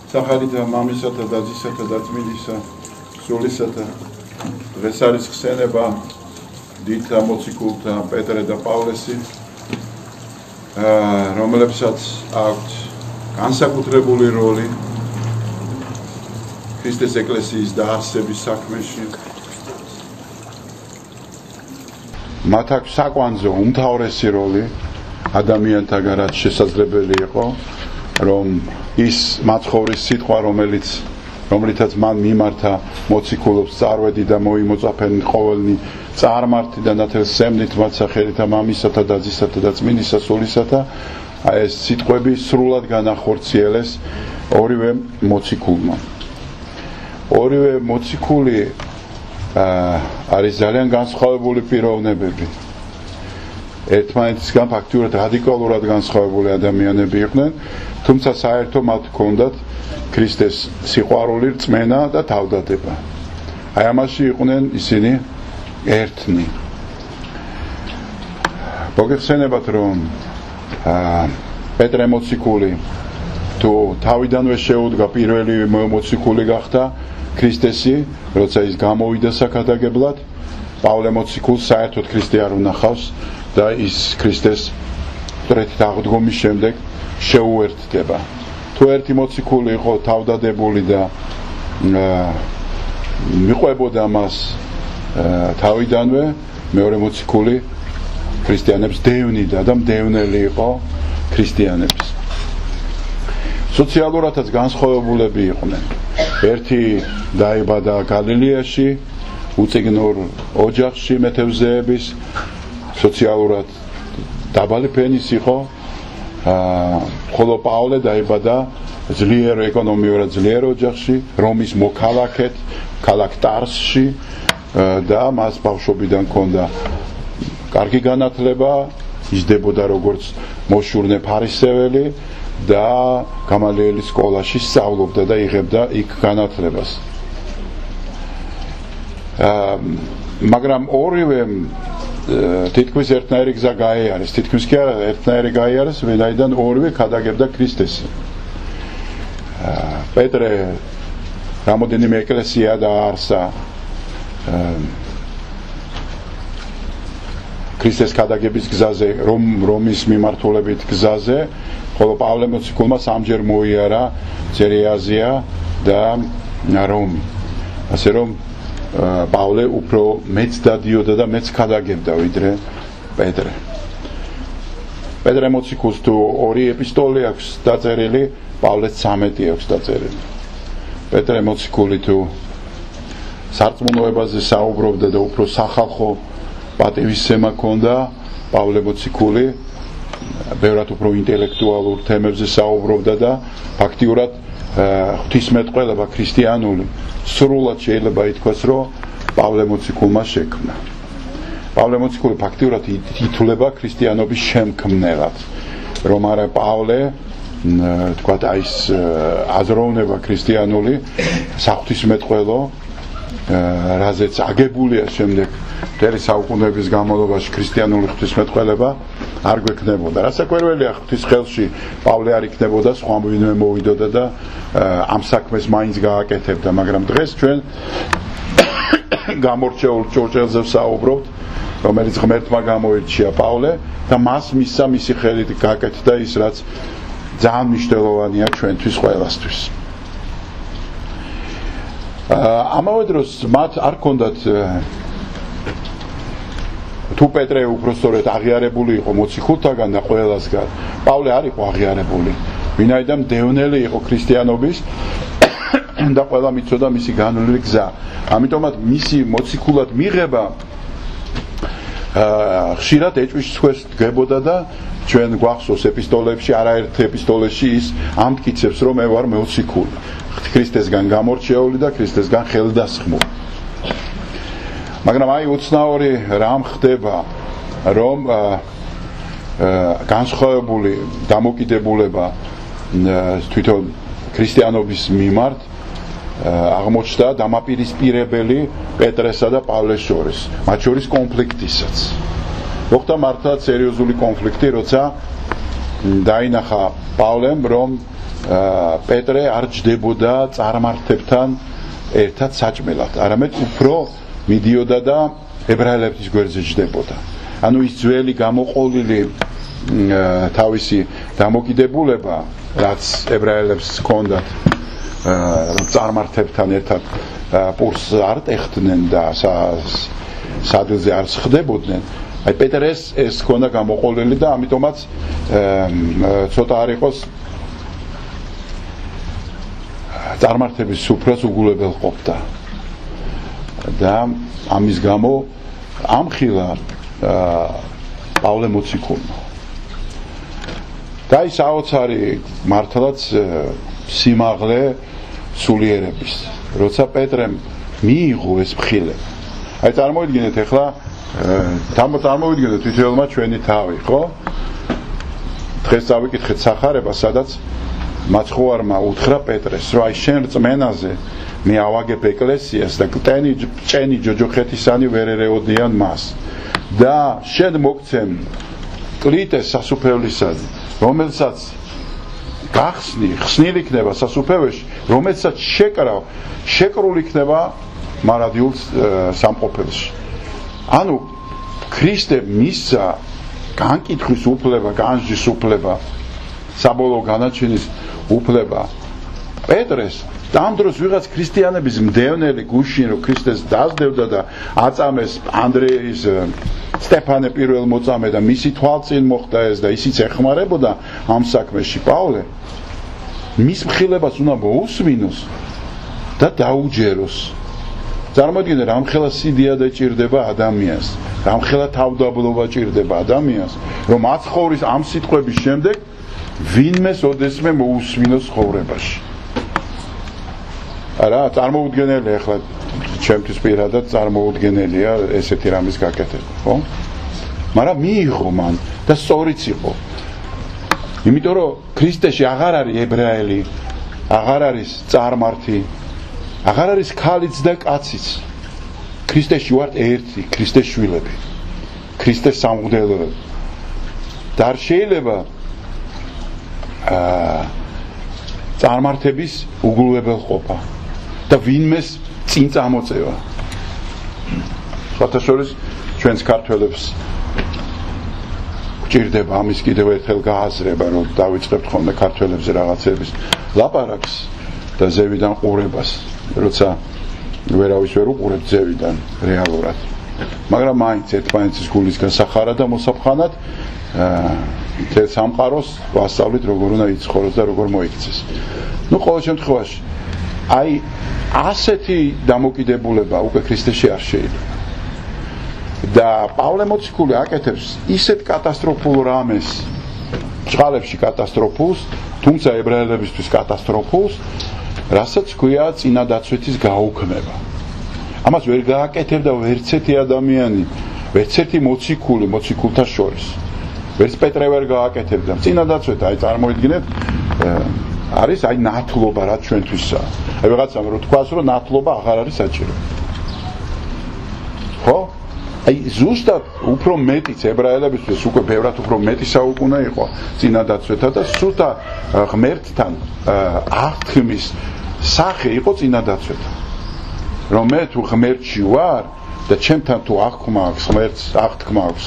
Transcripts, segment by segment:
სახელით მამისათა და ძისათა და წმინდისა სულისათა დღეს არის ხსენება დიდ მოციქულთა პეტრე და პავლესი რომლებსაც აქვთ განსაკუთრებული როლი ქრისტეს ეკლესიის დაარსების საქმეში მათ აქვს საკვანძო უმთავრესი როლი ადამიანთაგან რაც შესაძლებელი იყო რომ ის მაცხოვრის სიტყვა რომლითაც მან მიმართა მოციქულობს წარვედი და მოიმოწაფენ ყოველნი წარმართი და ნათელს სემნით მათ სახელითა მამისათა და ძისათა და წმინდისა სულისათა ეს სიტყვები სრულად განახორციელეს ორივე მოციქულმა ორივე მოციქული არის ძალიან განსხვავებული პიროვნებები ერთმანეთისგან ფაქტიურად რადიკალურად განსხვავებული ადამიანები იყვნენ თუმცა საერთო მათ ჰქონდათ ქრისტეს სიყვარული, რწმენა და თავდადება. აი ამაში იყვნენ ისინი ერთნი. მოგეხსენებათ რომ პეტრე მოციქული თუ თავიდანვე შეუდგა პირველი მოციქული გახდა ქრისტესი, როცა ის გამოვიდა საკადაგებლად, პავლე მოციქულს საერთოდ ქრისტე არ უნახავს და ის ქრისტეს მტრეთით აღდგომის შემდეგ შეუერთდება. თუ ერთი მოციქული იყო თავდადებული და მიყვებოდა მას თავიდანვე, მეორე მოციქული ქრისტიანებს დევნიდა და მდევნელი იყო ქრისტიანებს. სოციალურადაც განსხვავებულები იყვნენ. ერთი დაიბადა გალილეაში, უწიგნურ ოჯახში მეთევზეების, სოციალურად დაბალი ფენის იყო. ხოლო პავლე დაიბადა ძლიერ ეკონომიურად ძლიერ ოჯახში, რომის მოქალაქედ, ქალაქ ტარსში და მას ბავშვობიდან ჰქონდა კარგი განათლება, იზრდებოდა როგორც მოშურნე ფარისეველი და გამალიელის სკოლაში სწავლობდა და იღებდა იქ განათლებას. მაგრამ ორივე თითქმის ერთნაირი გზა გაიარეს, თითქმის კი არა ერთნაირი გაიარეს, ვინაიდან ორივე ქადაგებდა ქრისტეს. პეტრე რამოდენიმე ეკლესია დაარსა ქრისტეს ქადაგების გზაზე, რომის მიმართულებით გზაზე, ხოლო პავლე მოციქულმა სამჯერ მოიარა ძველი აზია და რომი. ასე რომ პავლე უფრო მეც დადიოდა და მეც ქადაგებდა ვიდრე პეტრე. პეტრე მოციქულს თუ ორი ეპისტოლე აქვს დაწერილი, პავლეს 13 აქვს დაწერილი. პეტრე მოციქული თუ სარწმუნოებაზე საუბრობდა და უფრო სახალხო პატივისცემა ჰქონდა, პავლე მოციქული ბევრად უფრო ინტელექტუალურ თემებზე საუბრობდა და ფაქტიურად ღვთისმეტყველება ქრისტიანული სრულად შეიძლება ითქვას, რომ პავლე მოციქულმა შექმნა. პავლე მოციქული ფაქტიურად ითვლება ქრისტიანობის შემქმნელად, რომ არა პავლე თქვათ აი ეს აზროვნება ქრისტიანული საღვთისმეტყველო რაზეც აგებულია შემდეგ მთელი საუკუნეების განმავლობაში ქრისტიანული ღვთისმეტყველება არ გვექნებოდა. რასაკვირველია ღვთის ხელში პავლე არ იქნებოდა, სხვა ვინმე მოვიდოდა და ამ საქმეს მაინც გააკეთებდა, მაგრამ დღეს ჩვენ გამორჩეულ ჭურჭელზე ვსაუბრობთ, რომელიც ღმერთმა გამოირჩია პავლე და მას მისცა მისი ხელით გააკეთდა ის, რაც ძალიან მნიშვნელოვანია ჩვენთვის ყველასთვის. ამავე დროს მათ არ ჰქონდათ თუ პეტრე უпростоრეთ აღიარებული იყო მოციქულთაგან და ყველასგან, პავლე არ იყო აღიარებული, ვინაიდან დევნელი იყო ქრისტიანობის და ყველა მიცოდა მისი განვლილი გზა. ამიტომაც მისი მოციქულად მიღება ხშირად ეჭვის ცხვეს დგებოდა და ჩვენ გვახსოვს ეპისტოლეებში, არაერთ ეპისტოლეში ის ამტკიცებს, რომ მე ვარ მოციქული, ქრისტესგან გამორჩეული და ქრისტესგან ხელდასხმული. მაგრამ აი უცნაური რამ ხდება, რომ განსხვავებული დამოკიდებულება თვითონ ქრისტიანობის მიმართ აღმოჩნდა დამაპირისპირებელი პეტრესა და პავლეს შორის, მათ შორის კონფლიქტისაც. მოხდა მართლაც სერიოზული კონფლიქტი, როცა დაინახა პავლემ, რომ პეტრე არ ჯდებოდა წარმართებთან ერთად საჭმელად, არამედ უფრო მიდიოდა და ებრაელების გვერდზე ჯდებოდა. ანუ ის ძველი გამოყოლილი თავისი დამოკიდებულება, რაც ებრაელებს ჰქონდათ წარმართებთან ერთად პურს არ ტეხდნენ და სადილზე არ ხდებოდნენ. აი პეტრეს ეს ჰქონდა გამოყოლილი და ამიტომაც ცოტა არ იყოს წარმართების სუფრას უგულებელ ყოფდა. და ამის გამო ამხილა პავლე მოციქულმა. და ის საოცარი მართლაც სიმაღლე სულიერების, როცა პეტრემ მიიღო ეს მხილება. აი წარმოიდგინეთ ახლა წარმოვიდგინეთ თითოეულმა ჩვენი თავი, ხო? დღეს წავიკითხეთ სახარება, სადაც მაცხოვარმა უთხრა პეტრეს, რომ აი შენ რწმენაზე მე ავაგებ ეკლესიას და ჭენი ჯოჯოხეთისანი ვერ ერეოდიან მას. და შენ მოგცემ კლიტეს სასუფევლისად, რომელსაც ხსნილი იქნება სასუფეველში, რომელსაც შეკრული იქნება მარადიულ სამყოფელში. ანუ ქრისტე მისცა განკითხვის უფლება, განსჯის უფლება, საბოლოო განაჩენის უფლება პეტრეს. ამ დროს ვიღაც ქრისტიანების მდევნელი გუშინ რომ ქრისტეს დაძდევდა და აწამეს ანდრეის სტეფანე პირველ მოწამე და მისი თვალწინ მოხდა ეს და ისიც ეხმარებოდა ამ საქმეში პავლე, მის მხილებას უნდა მოусმინოს და დაუჯეროს. წარმოიდგინე რამხელა სიდია დაჭირდება ადამიანს, რამხელა თავდაბლობა ჭირდება ადამიანს, რომ აცხოვრის ამ სიტყვების შემდეგ ვინმეს ოდესმე მოусმინოს ცხოვრებაში. არა, წარმოუდგენელი ახლა ჩემთვის პირადად წარმოუდგენელია ესეთი რამის გაკეთება, ხო? მაგრამ მიიღო მან და სწორიც იყო. იმიტომ რომ ქრისტეში აღარ არის ებრაელი, აღარ არის წარმართი, აღარ არის ქალიც და კაციც. ქრისტეში ვართ ერთი, ქრისტეს შვილები, ქრისტეს სამღვდელოები. და არ შეიძლება წარმართების უგულებელ ყოფა და ვინმეს წინ წამოწევა. სხვათა შორის ჩვენს ქართველებს გვჭირდება ამის კიდევ ერთხელ გააზრება, რომ დავიწყებთ ხოლმე ქართველებზე რაღაცების ლაპარაკს და ზევიდან ყურებას, როცა ვერავის ვერ უყურებთ ზევიდან რეალურად. მაგრამ მაინც ერთმანეთის გულისგან სახარა და მოსაფხანად თელ სამყაროს ვასწავლით როგორ უნდა იცხოვროს და როგორ მოიქცეს. ნუ ყოველ შემთხვევაში აი ასეთი დამოკიდებულება უკვე ქრისტეში არ შეიძლება. და პავლე მოციქული აკეთებს ისეთ კატასტროფულ რამეს, ჭყალებში კატასტროფულს, თუმცა ებრაელებისთვის კატასტროფულს, რასაც ქვია წინადაცვეთის გაუქმება. ამას ვერ გააკეთებდა ვერც ერთი ადამიანი, ვერც ერთი მოციქული მოციქულთა შორის. ვერც პეტრე ვერ გააკეთებდა. წინადაცვეთ, აი წარმოიდგინეთ, არის აი ნათლობა რაც ჩვენთვისაა. აი ვიღაცამ რო თქვას რომ ნათლობა აღარ არის საჭირო. ხო? აი ზუსტად უფრო მეტიც ებრაელებისთვის უკვე ბევრად უფრო მეტი საუკუნე იყო წინადაცვეთა და სულთა ღმერთთან აღთქმის სახე იყო წინადაცვეთა. რომ მე თუ ღმერთში ვარ და ჩემთან თუ აღთქმა აქვს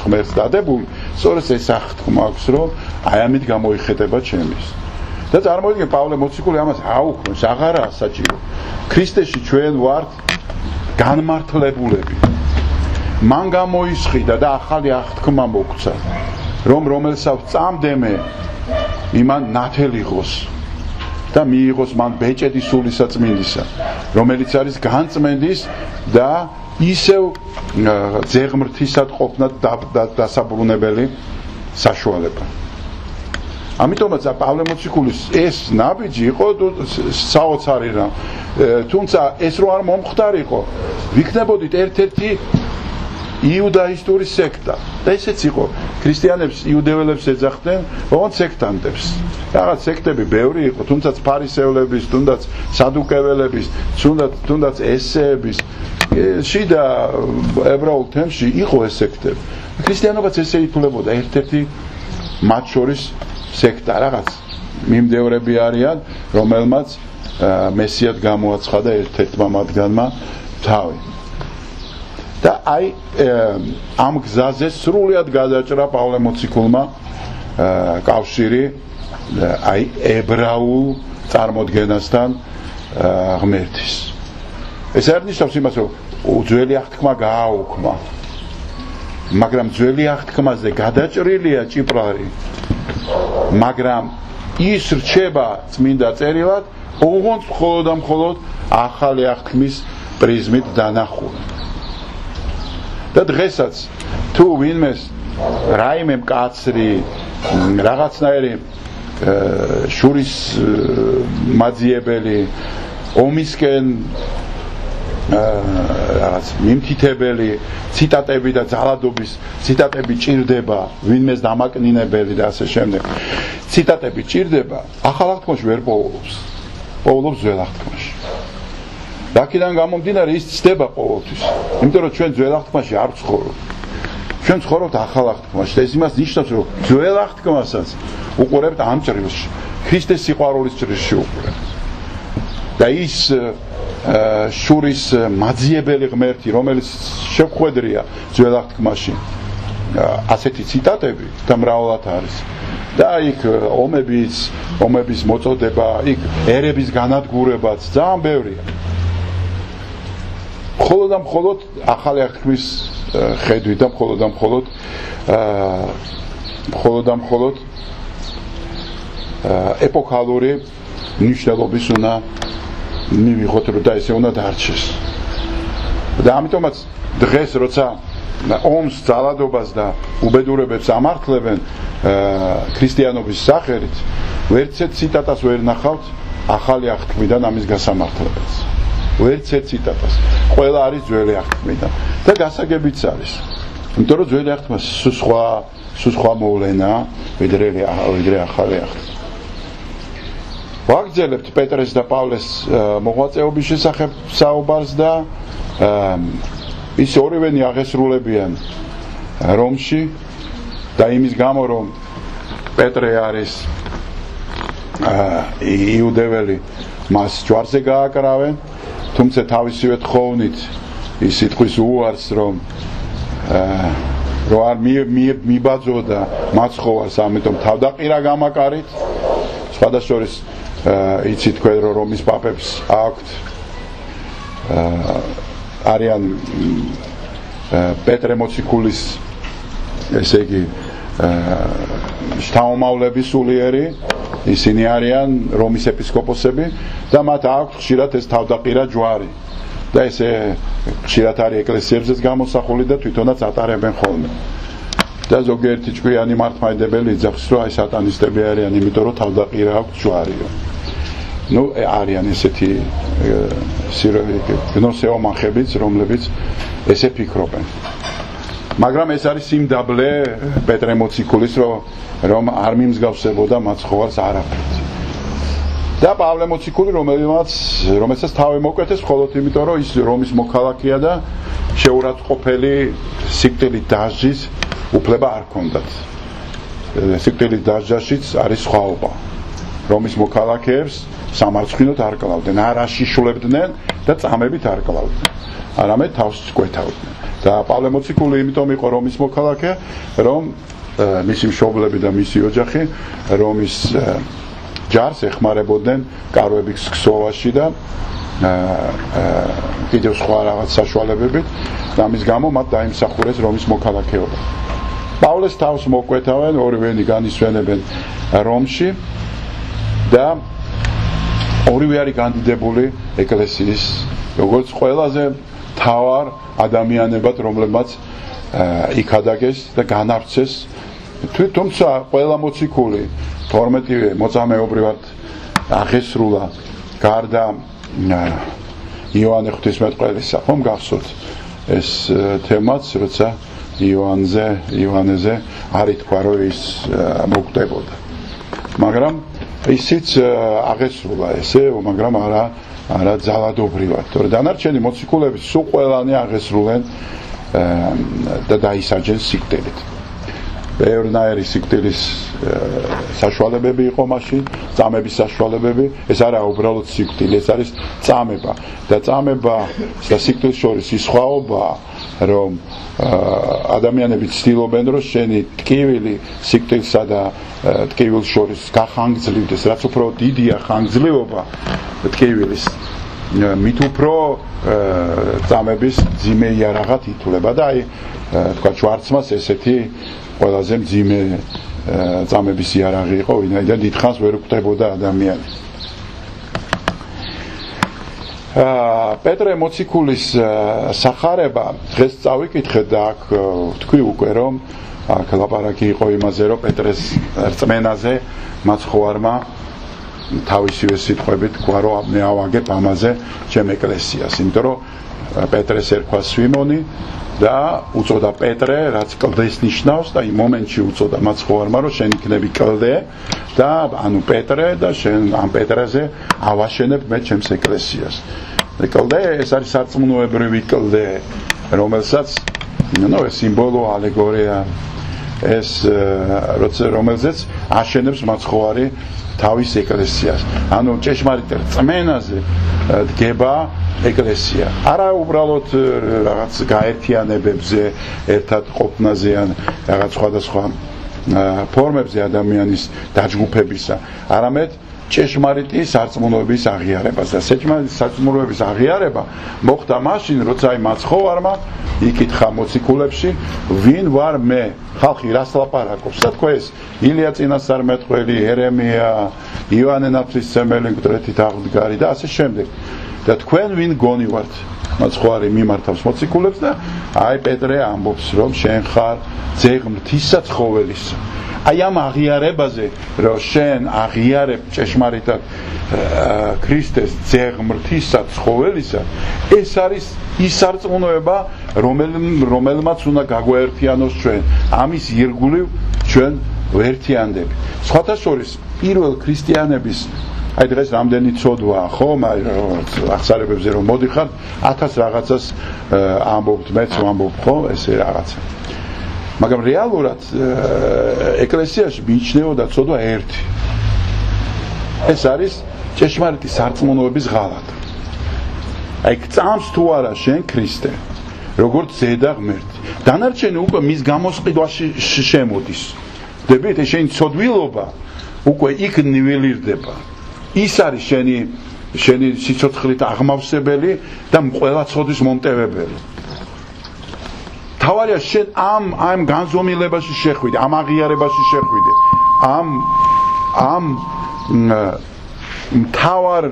ღმერთს დადებული, სწორედ ეს აღთქმა აქვს რომ აი ამით გამოიხედება ჩემის. და წარმოიდგინე პავლე მოციქული ამას აუქმებს, აღარაა საჭირო. ქრისტეში ჩვენ ვართ განმართლებულები. მან გამოისხიდა და ახალი აღთქმა მოგცა, რომ რომელსაც წამდემე იმან ნათელი იყოს და მიიღოს მან ბეჭედი სული საწმინდისა, რომელიც არის განწმენდის და ისევ ძეღმრთისად ყოფნად დასაბრუნებელი საშუალება. ამიტომაც პავლე მოციქულის ეს ნაბიჯი იყო საოცარი რამ. თუმცა ეს რო არ მომხდარიყო, ვიქნებოდით ერთ-ერთი იუდაისტური სექტა. და ესეც იყო. ქრისტიანებს იუდეველებს ეძახდნენ, ოღონდ სექტანტებს. რაღაც სექტები ბევრი იყო, თუმცა ფარისევლების, თუნდაც სადუკეველების, თუნდაც ესეების, შიდა ებრაულ თემში იყო ეს სექტები. ქრისტიანობაც ესე ითვლებოდა ერთ-ერთი მათ შორის სექტა, რაღაც მიმდევრები არიან, რომელმაც მესიად გამოაცხადა ერთ-ერთმა მათგანმა თავი. და აი ამ გზაზე სრულიად გადაჭრა პავლე მოციქულმა კავშირი აი ებრაულ წარმოდგენასთან ღმერთის. ეს არ ნიშნავს იმას, რომ ძველი აღთქმა გააუქმა, მაგრამ ძველი აღთქმაზე გადაჭრილია ჭიპრარი, მაგრამ ის რჩება წმინდა წერილად ოღონდ მხოლოდ და მხოლოდ ახალი აღთქმის პრიზმით დანახული. და დღესაც თუ ვინმეს რაიმე მკაცრი რაღაცნაირი შურის მაძიებელი ომისკენ რაღაც მიმთითებელი ციტატები და ძალადობის ციტატები ჭირდება, ვინმეს დამაკნინებელი და ასე შემდეგ. ციტატები ჭირდება, ახალ აღთქმაში ვერ პოულობს. პოულობს ძველ აღთქმაში. რაკიდან გამომდინარე ის ცდება ყოველთვის. იმიტომ რომ ჩვენ ძველ აღთქმაში არ ვცხოვრობ. ჩვენ ვცხოვრობთ ახალ აღთქმაში და ეს იმას ნიშნავს, რომ ძველ აღთქმასაც უყურებთ ამ ჭრილში. ქრისტეს სიყვარულის ჭრილში უყურებთ. და ის შურის მაძიებელი ღმერთი, რომელიც შევხვედრია ძველ აღთქმაში, ასეთი ციტატები და მრავლად არის. და იქ ომების მოწოდება, იქ ერების განადგურებაც ძალიან ბევრია. მხოლოდ და მხოლოდ ახალი აღთქმის ხედვით და მხოლოდ და მხოლოდ ეპოქალური მნიშვნელობის უნდა მივიღოთ, რომ და ესე უნდა დარჩეს. და ამიტომაც დღეს როცა ომს, ძალადობას და უბედურებებს ამართლებენ ქრისტიანობის სახელით, ვერცერთ ციტატას ვერ ნახავთ ახალი აღთქმიდან ამის გასამართლებას. ვერცერთ ციტატას. ყველა არის ძველი აღთქმიდან და გასაგებიც არის. იმიტომ რომ ძველი აღთქმა სულ სხვა მოვლენა, ვიდრე ახალი აღთქმა. ვაგრძელებთ პეტრეს და პავლეს მოღვაწეობის შესახებ საუბარს და ის ორივენი აღესრულებიან რომში და იმის გამო რომ პეტრე არის იუდეველი, მას ჯვარზე გააკრავენ, თუმცა თავისივე თხოვნით ის იტყვის უარს, რომ არ მიბაძოდა მაცხოვარს, ამიტომ თავდაყირა გამაკარით. სხვადასხვა იცით თქვენ რომ რომის პაპებს აქვთ არიან პეტრე მოციქულის ესე იგი შთამომავლები სულიერი, ისინი არიან რომის ეპისკოპოსები და მათ აქვთ ხშირად ეს თავდაყირა ჯვარი და ესე ხშირად არის ეკლესიებზეც გამოსახული და თვითონაც ატარებენ ხოლმე. და ზოგიერთი ჭკვიანი მართლმადიდებელი იძახს, რომ აი სატანისტები არიან, იმიტომ რომ თავდაყირა აქვთ ჯვარიო. არიან ესეთი გნოსეომახებიც, რომლებიც ესე ფიქრობენ. მაგრამ ეს არის სიმდაბლე პეტრე მოციქულის, რომ არ მიმსგავსებოდა მაცხოვარს არაფრით. და პავლე მოციქული, რომელსაც თავი მოკვეთეს, მხოლოდ იმიტომ, რომ ის რომის მოქალაქეა და შეურაცხყოფელი სიკვდილით დასჯის უფლება არ ჰქონდათ. სიკვდილით დასჯაშიც არის სხვაობა. რომის მოქალაქეებს სამარცხინოდ არ კლავდნენ, არ აშიშულებდნენ და წამებით არ კლავდნენ, არამედ თავს წკვეთავდნენ. და პავლე მოციქული იმიტომ იყო რომის მოქალაქე, რომ მისი მშობლები და მისი ოჯახი რომის ჯარს ეხმარებოდნენ კარვების ქსოვაში და კიდევ სხვა რაღაც საშუალებებით და ამის გამო მათ დაიმსახურეს რომის მოქალაქეობა. პავლეს თავს მოკვეთავენ, ორივენი განისვენებენ რომში და ორივე არის განდიდებული ეკლესიის როგორც ყველაზე მთავარ ადამიანებად, რომლებმაც იქადაგეს და განავრცეს. თუმცა ყველა მოციქული 12 მოწამეობრივად აღესრულა გარდა იოანე ღვთისმეტყველისა, ხომ გახსოვთ ეს თემაც, როცა იოანეზე არ ითქვა, რომ ის მოკვდებოდა. მაგრამ ისიც აღესრულა ესე, მაგრამ არა ძალადობრივად. თორე დანარჩენი მოციქულები სულ ყველანი აღესრულენ და დაისაჯენ სიკვდილით. ბევრნაირი სიკვდილის საშუალებები იყო მაშინ, წამების საშუალებები, ეს არა უბრალოდ სიკვდილი, ეს არის წამება და წამება და სიკვდილის შორის ის სხვაობაა, რომ ადამიანები ცდილობენ, რომ შენი ტკივილი სიკვდილსა და ტკივილს შორის გახანგრძლივდეს, რაც უფრო დიდია ხანგრძლივობა ტკივილის, მით უფრო წამების ძიმე იარაღად ითვლება და აი თქვა შვარცმას ესეთი ყველაზე მძიმე წამების იარაღი იყო, ვინაიდან დიდხანს ვერ გვხვდებოდა ადამიანი. პეტრე მოციქულის სახარება დღეს წავიკითხეთ და აქ თქვი უკვე რომ აქ ლაპარაკი იყო იმაზე, რომ პეტრეს რწმენაზე მაცხოვარმა თავისივე სიტყვებით თქვა, რომ მე ავაგებ ამაზე ჩემ ეკლესიას, იმიტომ რომ პეტრეს ერქვა სვიმონი და უწოდა პეტრე, რაც კლდეს ნიშნავს და იმ მომენტში უწოდა მაცხოვარმა, რომ შენ იქნები კლდე და ანუ პეტრე და შენ ამ პეტრეზე ავაშენებ მე ჩემს ეკლესიას. კლდე ეს არის სარწმუნოებრივი კლდე, რომელსაც ეს სიმბოლო ალეგორია ეს რომელზეც აშენებს მაცხოვარი თავის ეკლესიას. ანუ ჭეშმარიტ რწმენაზე დგება ეკლესია. არა უბრალოდ რაღაც გაერთიანებებზე, ერთად ყოფნაზე ან რაღაც სხვადასხვა ფორმებზე ადამიანის დაჯგუფებისა, არამედ ჭეშმარიტი სარწმუნოების აღიარებას და ჭეშმარიტი სარწმუნოების აღიარება მოხდა მაშინ, როცა აი მაცხოვარმა იკითხა მოციქულებში, ვინ ვარ მე? ხალხი რას ლაპარაკობს? და თქვა ეს ილია წინასწარმეტყველი, ერემია, ივანე ნათლისმცემელი, მკვდრეთით აღმდგარი და ასე შემდეგ. და თქვენ ვინ გონივართ? მაცხოვარი მიმართავს მოციქულებს და აი პეტრე ამბობს, რომ შენ ხარ ძეღმრთისა ცხოველისა. აი ამ აღიარებაზე, რომ შენ აღიარებ ჭეშმარიტად ქრისტეს ძეღმრთისა ცხოველისა, ეს არის ის სარწმუნოება, რომელმაც უნდა გაგვაერთიანოს ჩვენ. ამის ირგვლივ ჩვენ ვერთიანდები. სხვათა შორის პირველ ქრისტიანების აი დღეს რამდენი ცოდვაა, ხო, აღსარებებზე რომ მოდიხართ, 1000 რაღაცას ამბობთ, მეც ვამბობ, ხო, ესე რაღაცა. მაგრამ რეალურად ეკლესიაში მიიჩნეოდა ცოდვა ერთი. ეს არის ჭეშმარიტი სარწმუნოების ღალატი. აი გწამს თუ არა შენ ქრისტე, როგორც ზედა ღმერთი. დანარჩენი უკვე მის გამოსყიდვაში შემოდის. ხდებით, შენი ცოდვილობა უკვე იქ ნიველირდება. ის არის შენი სიცოცხლით აღმავსებელი და ყველა ცოდვის მომტევებელი. თავარია შენ ამ განზომილებაში შეხვიდე, ამ აღიარებაში შეხვიდე, ამ მთავარ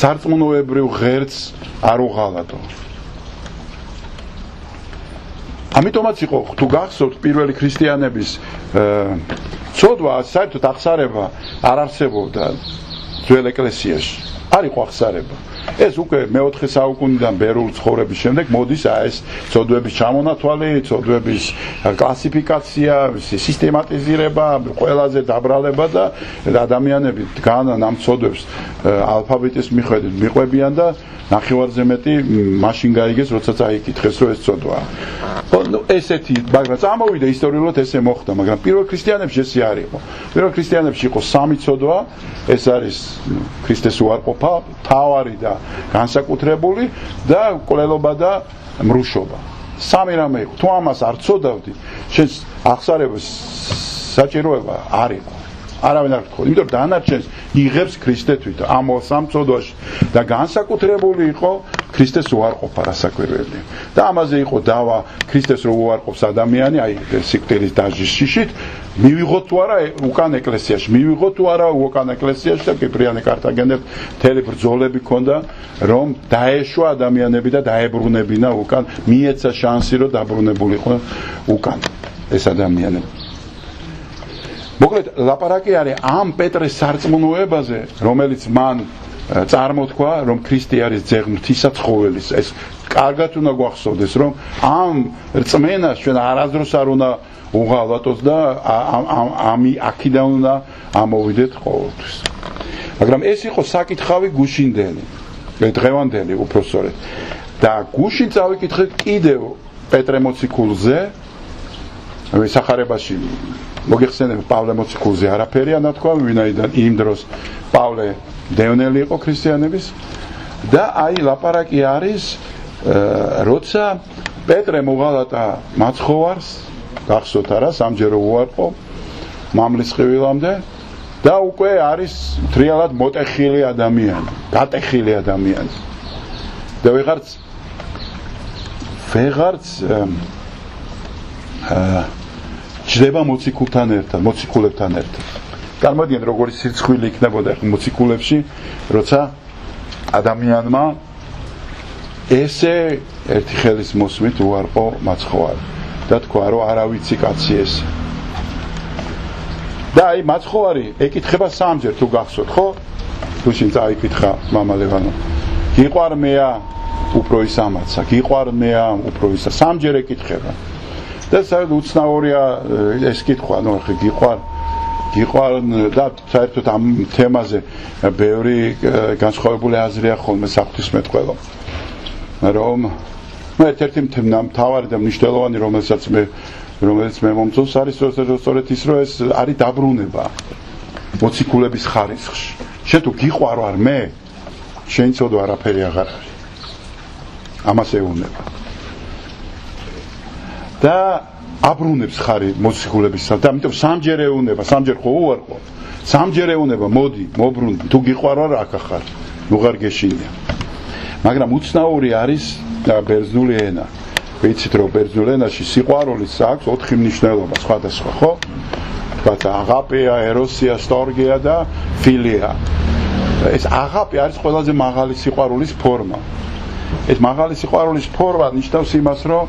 სარწმუნოებრივ ღერწს არ უღალატო. ამიტომაც იყო, თუ გახსოვთ პირველი ქრისტიანების ცოდვა, საერთოდ აღსარება არ არსებობდა ძველ ეკლესიაში. არ იყო აღსარება. ეს უკვე მე-4 საუკუნიდან ბერული ცხოვრების შემდეგ მოდის ეს ცოდვების ჩამონათვალი, ცოდვების კლასიფიკაცია, სისტემატიზირება, ყველაზე დაბრალება და ადამიანები დგანან ამ ცოდვებს ალფაბეტის მიხედვით მიყვებიან და ნახევარზე მეტი მაშინ გაიგეს, როცა წაიკითხეს, რომ ეს ცოდვაა. ესეთი, მაგრამ წამოვიდა ისტორიულად ესე მოხდა, მაგრამ პირველ ქრისტიანებში ესე არ იყო. პირველ ქრისტიანებში იყო 3 ცოდვა, ეს არის ქრისტეს უარყოფა, თავარი და განსაკუთრებული და მკვლელობა და მრუშობა. 3 რამე იყო. თუ ამას არ ცოდავდი, შენ აღსარების საჭიროება არ იყო. არავინ არ გთხოვდა, იმიტომ რომ დანარჩენს იღებს ქრისტე თვითონ ამ 3 ცოდვაში და განსაკუთრებული იყო ქრისტეს უარყოფა რასაკვირველია. და ამაზე იყო დავა ქრისტეს რო უარყოფს ადამიანი, აი სიკვდილის დაჟის შიშით, მივიღოთ თუ არა უკან ეკლესიაში, მივიღოთ თუ არა უკან ეკლესიაში და კიპრიანე კართაგენებს მთელი ბრძოლები ქონდა, რომ დაეშვა ადამიანები და დაებრუნებინა უკან, მიეცა შანსი რომ დაბრუნებულიყო უკან ეს ადამიანები. მოკლედ ლაპარაკი არის ამ პეტრეს სარწმუნოებაზე, რომელიც მან წარმოთქვა, რომ ქრისტე არის ძეღმრთისა ცხოველის. ეს კარგად უნდა გვახსოვდეს, რომ ამ რწმენას ჩვენ არასდროს არ უნდა უღალატოს და აქედან უნდა ამოვიდეთ ყოველთვის. მაგრამ ეს იყო საკითხავი გუშინდელი, დღევანდელი უпроსორეთ. და გუშინ წავიკითხეთ კიდევ პეტრე მოციქულზე, სახარებაში მოგეხსენებათ პავლე მოციქულზე არაფერია ნათქვამი, ვინაიდან იმ დროს პავლე დევნელი იყო ქრისტიანების და აი ლაპარაკი არის როცა პეტრე მოღალატა მაცხოვარს, გახსოვთ არა, სამჯერო უარყო მამლის ხივილამდე და უკვე არის თრიალად მოტეხილი ადამიანი, გატეხილი ადამიანი. და ვეღარც ჯდება მოციქულებთან ერთად. Წარმოდიდგენ როგორი სირცხვილი იქნებოდა მოციქულებში, როცა ადამიანმა ესე ერთი ხელის მოსმით უარყო მაცხოვარი და თქვა რომ არა ვიცი კაცი ეს. და აი მაცხოვარი ეკითხება სამჯერ თუ გახსოვთ, ხო? თუ შენ წაიკითხა მამა ლევანო. გიყვარ მეა უფრო ის ამაცა, გიყვარ მეა უფრო ისა, სამჯერ ეკითხება. და საერთოდ უცნაურია ეს კითხვა, ნუ ხე გიყვარ და საერთოდ ამ თემაზე ბევრი განსხვავებული აზრია ხოლმე საღვთისმეტყველო. რომ ერთ-ერთი მთავარი და მნიშვნელოვანი რომელიც მე მომწონს არის სწორედ ის რომ ეს არის დაბრუნება მოციქულების ხარისხში. შენ თუ გიყვარ ვარ მე, შენ ცოდო არაფერი აღარ არის. ამას ეუბნება. და აბრუნებს ხარი მოციქულებისა და ამიტომ სამჯერ ეუბნება, სამჯერ ხო უარყო. სამჯერ ეუბნება, მოდი, მობრუნდი, თუ გიყვარ ვარ აქ ახარ, უღარ გეშინია. მაგრამ უცნაური არის ბერძნული ენა. ვიცით რომ ბერძნულ ენაში სიყვარულის აქვს 4 მნიშვნელობა სხვადასხვა, ხო? თქვათ აღაპეა, ეროსია, სტორგია და ფილია. ეს აღაპე არის ყველაზე მაღალი სიყვარულის ფორმა. ეს მაღალი სიყვარულის ფორმა ნიშნავს იმას, რომ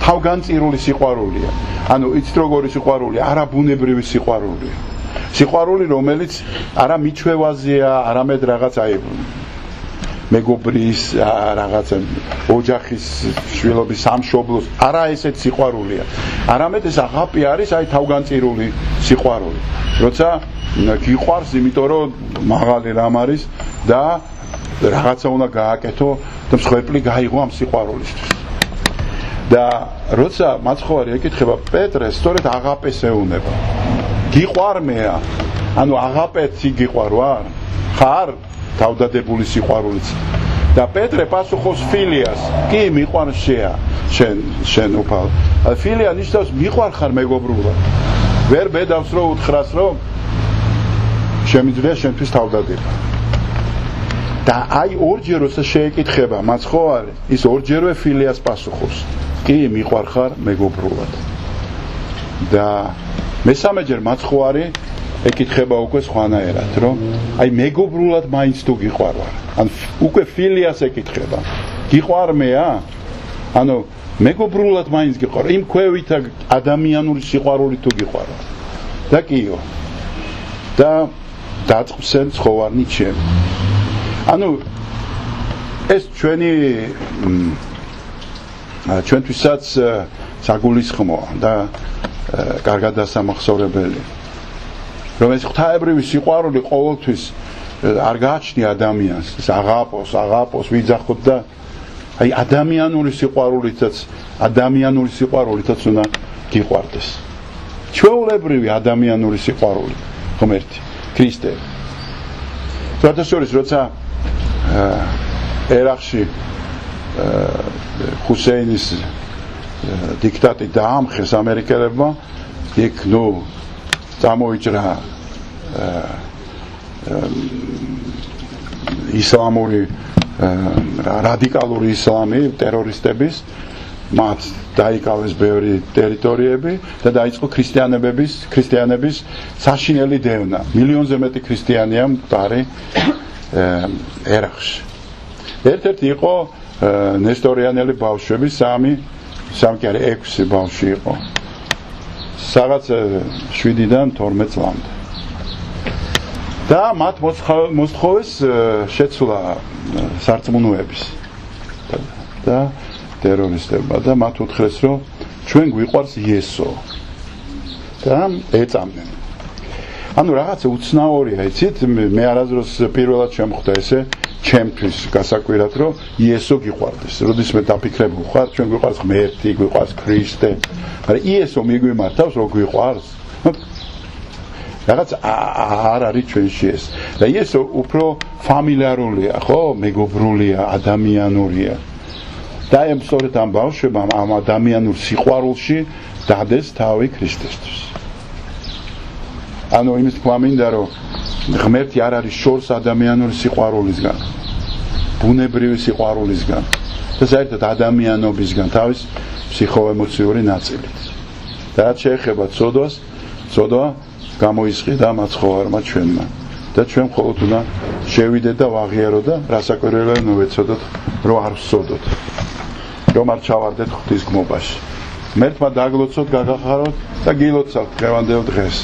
თავგანწირული სიყვარულია. ანუ იცით როგორი სიყვარულია, არაბუნებრივი სიყვარულია. სიყვარული რომელიც არა მიჩვევაზეა, არამედ რაღაც აი მეგობრის რაღაც ოჯახის შვილობის სამშობლოს, არა ესეთ სიყვარულია. არამედ ეს აღაპი არის აი თავგანწირული სიყვარული. როცა გიყვარს, იმიტომ რომ მაღალი რამ არის და რაღაცა უნდა გააკეთო და მსხვერპლი გაიღო ამ სიყვარულისთვის. და როცა მაცხოვარი ეკითხება პეტრეს, სწორედ აღაპეს ეუბნება. გიყვარ მეა, ანუ აღაპეც გიყვარ ვარ? ხარ თავდადებული სიყვარულიც. და პეტრე პასუხობს ფილიას, კი მიყვარს შენ უფალ. ფილია ნიშნავს მიყვარ ხარ მეგობრულად. ვერ ბედავს რომ უთხრას რომ შემიძლია შენთვის თავდადება. და აი ორჯერ როცა შეეკითხება მაცხოვარი, ის ორჯერვე ფილიას პასუხობს. კი მიყვარ ხარ მეგობრულად. და მესამეჯერ მაცხოვარი ეკითხება უკვე სხვანაირად, რომ აი მეგობრულად მაინც თუ გიყვარ ვარ. ან უკვე ფილიას ეკითხება. გიყვარ მეა? ანუ მეგობრულად მაინც გიყვარ. იმ ქვევით ადამიანური სიყვარული თუ გიყვარ. და კიო. და დაწყსენ ცხოვარნი ჩემი. ანუ ეს ჩვენთვისაც საგულისხმოა და კარგად დასამახსოვრებელი. რომ ეს ღვთაებრივი სიყვარული ყოველთვის არ გააჩნია ადამიანს, ეს აღაპოს ვიძახოთ და აი ადამიანური სიყვარულითაც უნდა გიყვარდეს. ჩვეულებრივი ადამიანური სიყვარული, ღმერთი, ქრისტე. თორსა როცა ერაყში ჰუსეინის დიქტატი დაამხეს ამერიკელებმა, იქ წამოიჭრა ისლამური რადიკალური ისლამი ტერორისტების, მათ დაიკავეს ბევრი ტერიტორიები და დაიწყო ქრისტიანების საშინელი დევნა. მილიონზე მეტი ქრისტიანია მკვდარი ერაყში. ერთ-ერთი იყო ნესტორიანელი ბავშვები, 6 ბავშვი იყო. რაღაც 7-დან 12 წლამდე. და მათ მოსთხოვეს შეცვლა სარწმუნოების და ტერორისტებმა და მათ უთხრეს რომ ჩვენ გვიყვარს იესო და ეწამნენ. ანუ რაღაცა უცნაურია, იცით, მე არასდროს პირველად შემხვდა ესე ჩემთვის გასაკვირად რომ იესო გიყვარდეს. როდესაც მე დაფიქრებ ვხარ, ჩვენ გვიყვარს ღმერთი, გვიყვარს ქრისტე, მაგრამ იესო მიგვიმართავს რომ გვიყვარს. რაღაც არ არის ჩვენში ეს. და იესო უფრო ფამილიარულია, ხო? მეგობრულია, ადამიანურია. და ამ სწორედ ამ ბავშვებამ ამ ადამიანურ სიყვარულში დადეს თავი ქრისტესთვის. ანუ იმის თქვა მინდა რომ ღმერთი არ არის შორს ადამიანური სიყვარულისგან, ბუნებრივი სიყვარულისგან და საერთოდ ადამიანობისგან თავის ფსიქოემოციური ნაწილით. და რაც შეეხება ცოდვას, ცოდვა გამოისყიდა მაცხოვარმა ჩვენმა და ჩვენ მხოლოდ უნდა შევიდეთ და ვაღიაროთ და რასაკვირველია ნოვეცოდოთ რომ არ ვსოდოთ, რომ არ ჩავარდეთ ღვთის გმობაში. ღმერთმა დაგლოცოთ, გაგახაროთ და გილოცავთ დღევანდელ დღეს.